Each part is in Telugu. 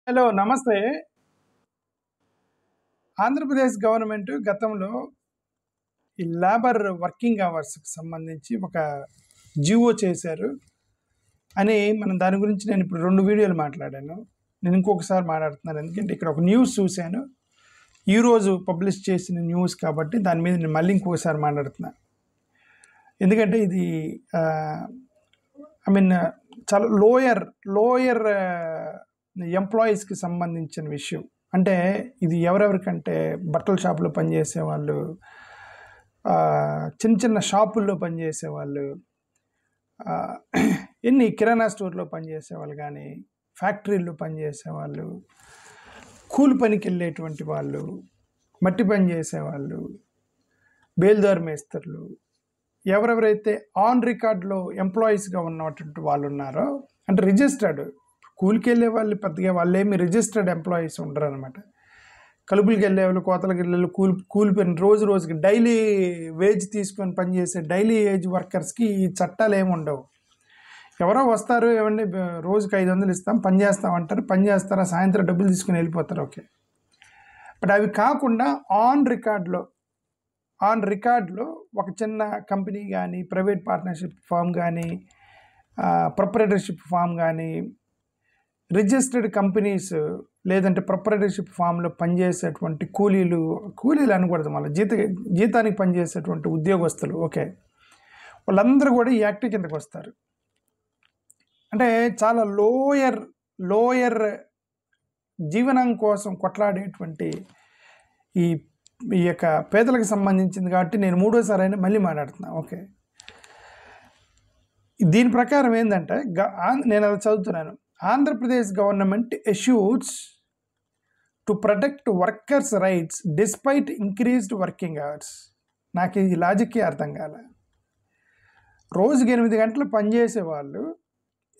హలో నమస్తే. ఆంధ్రప్రదేశ్ గవర్నమెంట్ గతంలో ఈ లేబర్ వర్కింగ్ అవర్స్కి సంబంధించి ఒక జీవో చేశారు అని మనం దాని గురించి నేను ఇప్పుడు 2 వీడియోలు మాట్లాడాను. నేను ఇంకొకసారి మాట్లాడుతున్నాను, ఎందుకంటే ఇక్కడ ఒక న్యూస్ చూశాను, ఈరోజు పబ్లిష్ చేసిన న్యూస్ కాబట్టి దాని మీద నేను మళ్ళీ ఇంకొకసారి మాట్లాడుతున్నాను. ఎందుకంటే ఇది చాలా లోయర్ ఎంప్లాయీస్కి సంబంధించిన విషయం. అంటే ఇది ఎవరెవరికంటే బట్టల షాపులో పనిచేసే వాళ్ళు, చిన్న చిన్న షాపుల్లో పనిచేసే వాళ్ళు, కిరాణా స్టోర్లో పనిచేసే వాళ్ళు, కానీ ఫ్యాక్టరీల్లో పనిచేసే వాళ్ళు, కూలి పనికి వెళ్ళేటువంటి వాళ్ళు, మట్టి పని చేసేవాళ్ళు, బేల్దార్ మేస్త్రులు, ఎవరెవరైతే ఆన్ రికార్డులో ఎంప్లాయీస్గా ఉన్నటువంటి వాళ్ళు ఉన్నారో, అంటే రిజిస్టర్డ్ కూలికి వెళ్ళే వాళ్ళు పెద్దగా వాళ్ళేమి రిజిస్టర్డ్ ఎంప్లాయీస్ ఉండరు అనమాట. కలుపులకి వెళ్ళే వాళ్ళు, కోతలకి వెళ్ళే కూలి పని రోజుకి డైలీ వేజ్ తీసుకొని పనిచేసే డైలీ వేజ్ వర్కర్స్కి ఈ చట్టాలు ఏమి ఉండవు. ఎవరో వస్తారు, ఏమండి రోజుకి 500 ఇస్తాం, పని చేస్తామంటారు, పని చేస్తారా, సాయంత్రం డబ్బులు తీసుకుని వెళ్ళిపోతారు, ఓకే. బట్ అవి కాకుండా ఆన్ రికార్డులో ఒక చిన్న కంపెనీ కానీ, ప్రైవేట్ పార్ట్నర్షిప్ ఫామ్ కానీ, ప్రొపరేటర్షిప్ ఫామ్ కానీ, రిజిస్టర్డ్ కంపెనీస్ లేదంటే ప్రొపరేటర్షిప్ ఫామ్లో పనిచేసేటువంటి కూలీలు అనకూడదు, మళ్ళీ జీతానికి పనిచేసేటువంటి ఉద్యోగస్తులు, ఓకే, వాళ్ళందరూ కూడా ఈ యాక్ట్ కిందకు వస్తారు. అంటే చాలా లోయర్ జీవనం కోసం కొట్లాడేటువంటి ఈ యొక్క పేదలకు సంబంధించింది కాబట్టి నేను 3వ సారి అయినా మళ్ళీ మాట్లాడుతున్నా, ఓకే. దీని ప్రకారం ఏంటంటే నేను అది చదువుతున్నాను. Andhra Pradesh government assures to protect workers rights despite increased working hours. నాకు ఈ లాజిక్కే అర్థం కాల. రోజుకి 8 గంటలు పనిచేసే వాళ్ళు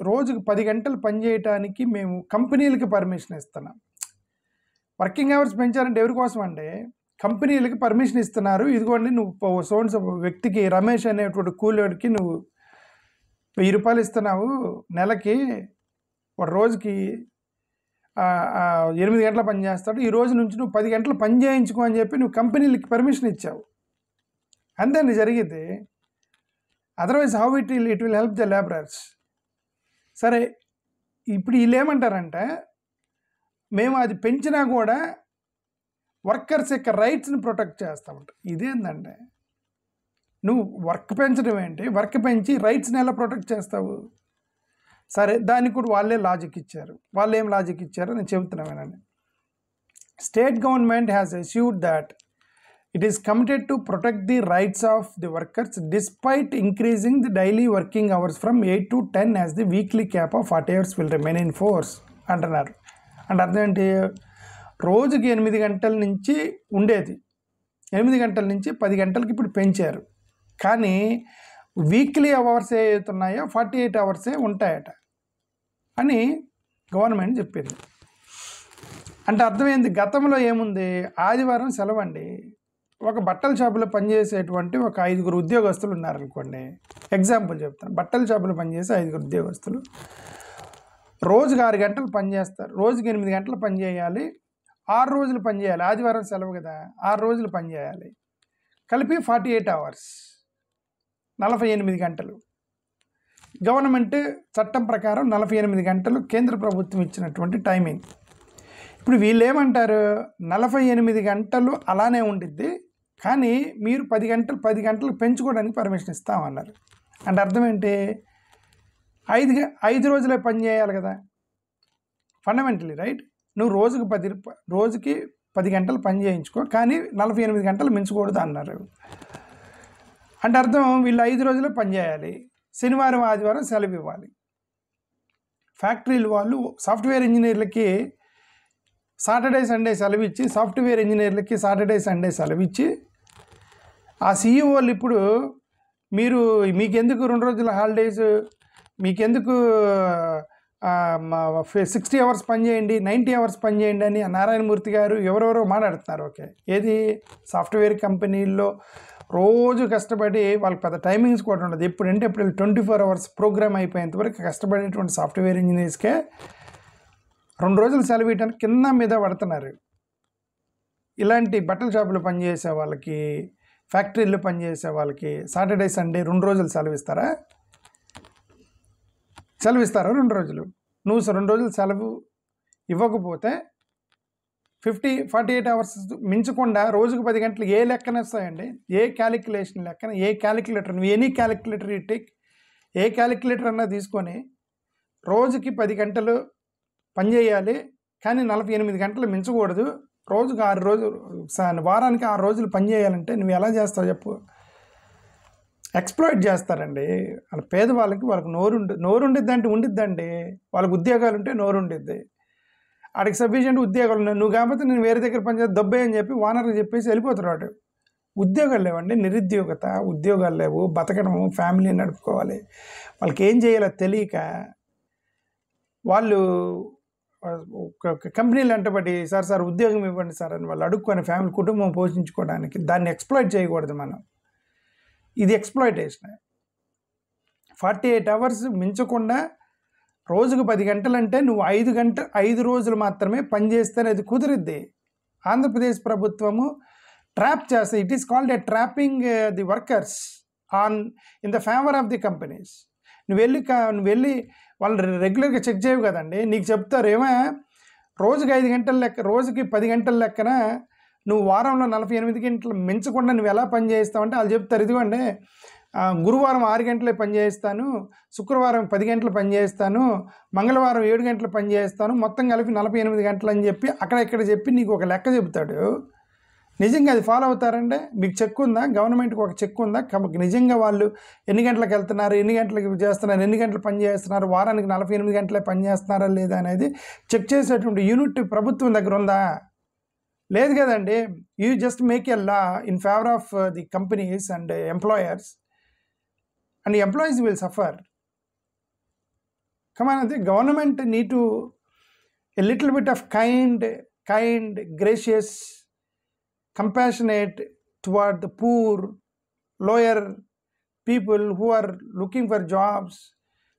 రోజుకు 10 గంటలు పనిచేయటానికి మేము కంపెనీలకి పర్మిషన్ ఇస్తున్నాం. వర్కింగ్ అవర్స్ పెంచాలంటే ఎవరి కోసం అంటే కంపెనీలకి పర్మిషన్ ఇస్తున్నారు. ఇదిగోండి, నువ్వు సోన్స్ వ్యక్తికి, రమేష్ అనేటువంటి కూలీడికి నువ్వు 1000 రూపాయలు ఇస్తున్నావు నెలకి, వాడు రోజుకి 8 గంటల పని చేస్తాడు, ఈ రోజు నుంచి నువ్వు 10 గంటలు పని చేయించుకో అని చెప్పి నువ్వు కంపెనీలకి పర్మిషన్ ఇచ్చావు. అంతే జరిగింది. Otherwise how it will help the labourers. సరే, ఇప్పుడు వీళ్ళు ఏమంటారంటే మేము అది పెంచినా కూడా వర్కర్స్ యొక్క రైట్స్ని ప్రొటెక్ట్ చేస్తామంట. ఇదేంటంటే నువ్వు వర్క్ పెంచడం ఏంటి, వర్క్ పెంచి రైట్స్ని ఎలా ప్రొటెక్ట్ చేస్తావు? సరే, దానికి కూడా వాళ్ళే లాజిక్ ఇచ్చారు. వాళ్ళు ఏం లాజిక్ ఇచ్చారో నేను చెబుతున్నామేనండి. State government has assured that it is committed to protect the rights of the workers despite increasing the daily working hours from 8 to 10 as the weekly cap of 40 hours will remain in force అంటున్నారు. అంటే అర్థం ఏంటి? రోజుకి 8 గంటల నుంచి ఉండేది 8 గంటల నుంచి 10 గంటలకి ఇప్పుడు పెంచారు. కానీ వీక్లీ అవర్స్ ఏవైతున్నాయో 48 hours ఉంటాయట అని గవర్నమెంట్ చెప్పింది. అంటే అర్థమైంది. గతంలో ఏముంది, ఆదివారం సెలవు అండి. ఒక బట్టల షాపులో పనిచేసేటువంటి ఒక 5 ఉద్యోగస్తులు ఉన్నారనుకోండి, ఎగ్జాంపుల్ చెప్తాను. బట్టల షాపులో పనిచేసే 5 ఉద్యోగస్తులు రోజుకి 6 గంటలు పనిచేస్తారు. రోజుకి 8 గంటలు పని చేయాలి, 6 రోజులు పని చేయాలి. ఆదివారం సెలవు కదా, 6 రోజులు పని చేయాలి. కలిపి 48 hours, 48 గంటలు. గవర్నమెంట్ చట్టం ప్రకారం 48 గంటలు కేంద్ర ప్రభుత్వం ఇచ్చినటువంటి టైమింగ్. ఇప్పుడు వీళ్ళు ఏమంటారు, 48 గంటలు అలానే ఉండిద్ది, కానీ మీరు 10 గంటలు పెంచుకోవడానికి పర్మిషన్ ఇస్తామన్నారు. అంటే అర్థం ఏంటి, 5 రోజులే పని చేయాలి కదా ఫండమెంటలీ, రైట్? నువ్వు రోజుకి 10 గంటలు పని చేయించుకో, కానీ 48 గంటలు మించకూడదు అన్నారు. అంటే అర్థం వీళ్ళు 5 రోజులే పని చేయాలి, శనివారం ఆదివారం సెలవు ఇవ్వాలి. ఫ్యాక్టరీలు వాళ్ళు సాఫ్ట్వేర్ ఇంజనీర్లకి సాటర్డే సండే సెలవు ఇచ్చి, సాఫ్ట్వేర్ ఇంజనీర్లకి సాటర్డే సండే సెలవు ఇచ్చి, ఆ సీఈఓలు ఇప్పుడు మీకెందుకు 2 రోజుల హాలిడేస్, మీకెందుకు 60 hours పని చేయండి, 90 hours పని చేయండి అని నారాయణమూర్తి గారు ఎవరెవరో మాట్లాడుతున్నారు, ఓకే. ఏది సాఫ్ట్వేర్ కంపెనీల్లో రోజు కష్టపడి వాళ్ళకి పెద్ద టైమింగ్స్ కూడా ఉండదు. ఎప్పుడంటే ఇప్పుడు 24 hours ప్రోగ్రామ్ అయిపోయేంత వరకు కష్టపడేటువంటి సాఫ్ట్వేర్ ఇంజనీర్స్కే 2 రోజులు సెలవు ఇవ్వడానికి కింద మీద పడుతున్నారు. ఇలాంటి బట్టల షాపులో పనిచేసే వాళ్ళకి, ఫ్యాక్టరీలో పనిచేసే వాళ్ళకి సాటర్డే సండే 2 రోజులు సెలవిస్తారా? 2 రోజులు? నువ్వు 2 రోజులు సెలవు ఇవ్వకపోతే 48 అవర్స్ మించకుండా రోజుకు 10 గంటలు ఏ లెక్కన వస్తాయండి? ఏ క్యాలిక్యులేషన్ లెక్కన, ఏ క్యాలిక్యులేటర్, నువ్వు any calculator you take, A calculator అన్నా తీసుకొని రోజుకి 10 గంటలు పనిచేయాలి, కానీ 48 గంటలు మించకూడదు. రోజుకు 6 రోజులు, వారానికి 6 రోజులు పని చేయాలంటే నువ్వు ఎలా చేస్తావు చెప్పు? ఎక్స్‌ప్లాయిట్ చేస్తారండి. వాళ్ళ పేదవాళ్ళకి వాళ్ళకి నోరు ఉండిద్దండి. వాళ్ళకి ఉద్యోగాలు ఉంటే నోరు ఉండిద్ది. ఆడికి సఫిషియెంట్ ఉద్యోగాలు ఉన్నాయి. నువ్వు కాకపోతే నేను వేరే దగ్గర పనిచేసి దొబ్బే అని చెప్పి ఓనర్కి చెప్పేసి వెళ్ళిపోతాడు వాడు. ఉద్యోగాలు లేవండి, నిరుద్యోగత, ఉద్యోగాలు లేవు, బతకడము, ఫ్యామిలీ నడుపుకోవాలి. వాళ్ళకి ఏం చేయాలో తెలియక వాళ్ళు కంపెనీలు అంటబడి సార్ ఉద్యోగం ఇవ్వండి సార్ అని వాళ్ళు అడుక్కొని ఫ్యామిలీ కుటుంబం పోషించుకోవడానికి దాన్ని ఎక్స్‌ప్లాయిట్ చేయకూడదు మనం. ఇది ఎక్స్‌ప్లాయిటేషన్. 48 అవర్స్ మించకుండా రోజుకు 10 గంటలంటే నువ్వు 5 రోజులు మాత్రమే పనిచేస్తేనే అది కుదిరిద్ది. ఆంధ్రప్రదేశ్ ప్రభుత్వము ట్రాప్ చేస్తే it is called a trapping the workers in the favour of the companies. నువ్వు వెళ్ళి వాళ్ళు రెగ్యులర్గా చెక్ చేయవు కదండి. నీకు చెప్తారు ఏమో రోజుకి 5 గంటల లెక్క, రోజుకి 10 గంటల లెక్కన నువ్వు వారంలో 48 గంటలు మించకుండా నువ్వు ఎలా పని చేస్తావు అంటే వాళ్ళు చెప్తారు, ఇదిగోండి గురువారం 6 గంటలే పని చేస్తాను, శుక్రవారం 10 గంటలు పని చేస్తాను, మంగళవారం 7 గంటలు పని చేస్తాను, మొత్తం కలిపి 48 గంటలు అని చెప్పి అక్కడ చెప్పి నీకు ఒక లెక్క చెబుతాడు. నిజంగా అది ఫాలో అవుతారంటే మీకు చెక్ ఉందా? గవర్నమెంట్కి ఒక చెక్ ఉందా? నిజంగా వాళ్ళు ఎన్ని గంటలకు వెళ్తున్నారు, ఎన్ని గంటలకు చేస్తున్నారు, ఎన్ని గంటలు పని చేస్తున్నారు, వారానికి 48 గంటలే పని చేస్తున్నారా లేదా అనేది చెక్ చేసేటువంటి యూనిట్ ప్రభుత్వం దగ్గర ఉందా? లేదు కదండి. You just make a law in favour of the companies and employers and the employees will suffer. Come on, the government need to a little bit of kind, gracious, compassionate toward the poor, lower people who are looking for jobs.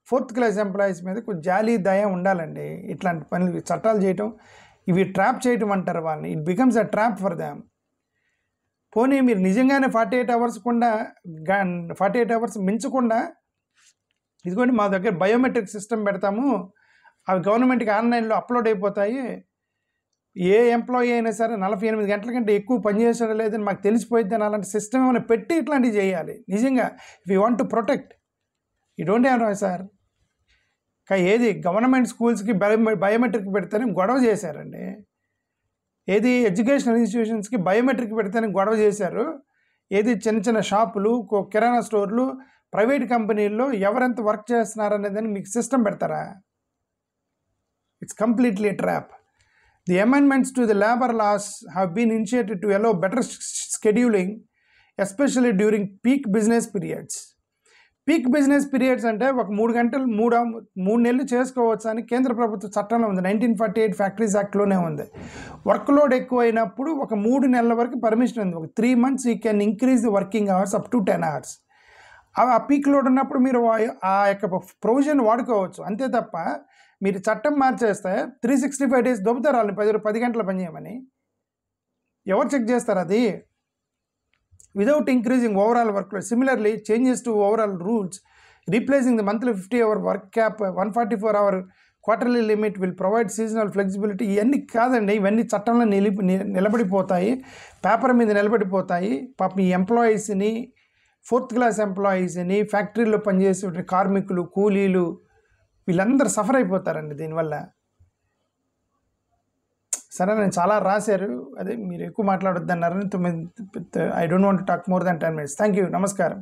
4th class employees మీద కొంచెం జాలి దయ ఉండాలండి. ఇట్లాంటి పనులు చట్టాలు చేయటం, ఇవి ట్రాప్ చేయటం అంటారు వాళ్ళని. It becomes a trap for Dham. పోనీ మీరు నిజంగానే 48 అవర్స్ మించకుండా ఇదిగోండి మా దగ్గర బయోమెట్రిక్ సిస్టమ్ పెడతాము, అవి గవర్నమెంట్కి ఆన్లైన్లో అప్లోడ్ అయిపోతాయి, ఏ ఎంప్లాయీ అయినా సరే 48 గంటల కంటే ఎక్కువ పనిచేసాడో లేదని మాకు తెలిసిపోయిద్ది అని అలాంటి సిస్టమ్ ఏమైనా పెట్టి ఇట్లాంటివి చేయాలి. నిజంగా if you want to protect you don't have sir. ఏది గవర్నమెంట్ స్కూల్స్కి బయోమెట్రిక్ పెడితేనే గొడవ చేశారండి. ఏది ఎడ్యుకేషనల్ ఇన్స్టిట్యూషన్స్కి బయోమెట్రిక్ పెడితేనే గొడవ చేశారు. ఏది చిన్న షాపులు, కిరాణా స్టోర్లు, ప్రైవేట్ కంపెనీల్లో ఎవరెంత వర్క్ చేస్తున్నారు అనేదని మీకు సిస్టమ్ పెడతారా? It's completely trap. The amendments to the labour laws have been initiated to allow better scheduling especially during peak business periods. Peak business periods అంటే ఒక 3 నెలలు చేసుకోవచ్చు అని కేంద్ర ప్రభుత్వ చట్టంలో ఉంది. 1948 ఫ్యాక్టరీస్ యాక్ట్లోనే ఉంది. వర్క్ లోడ్ ఎక్కువ అయినప్పుడు ఒక 3 నెలల వరకు పర్మిషన్ ఉంది. ఒక 3 months you can increase the working hours up to 10 hours. ఆ పీక్ లోడ్ ఉన్నప్పుడు మీరు ఆ యొక్క ప్రొవిజన్ వాడుకోవచ్చు. అంతే తప్ప మీరు చట్టం మార్చేస్తే 365 days దొబ్బుతారు వాళ్ళని 10 గంటలు పని చేయమని. ఎవరు చెక్ చేస్తారు అది? Without increasing overall workload. Similarly, changes to overall rules, replacing the monthly 50-hour work cap, 144-hour quarterly limit will provide seasonal flexibility. ఇవన్నీ కాదండి, ఇవన్నీ చట్టంలో నిలబడిపోతాయి, పేపర్ మీద నిలబడిపోతాయి. పాపం ఈ ఎంప్లాయీస్ని, 4th class ఎంప్లాయీస్ని, ఫ్యాక్టరీలో పనిచేసే కార్మికులు, కూలీలు వీళ్ళందరూ సఫర్ అయిపోతారండి దీనివల్ల. సరే, నేను చాలా రాశారు, అదే మీరు ఎక్కువ మాట్లాడొద్దు అన్నారని 9. I don't want to talk more than 10 minutes. Thank you. నమస్కారం.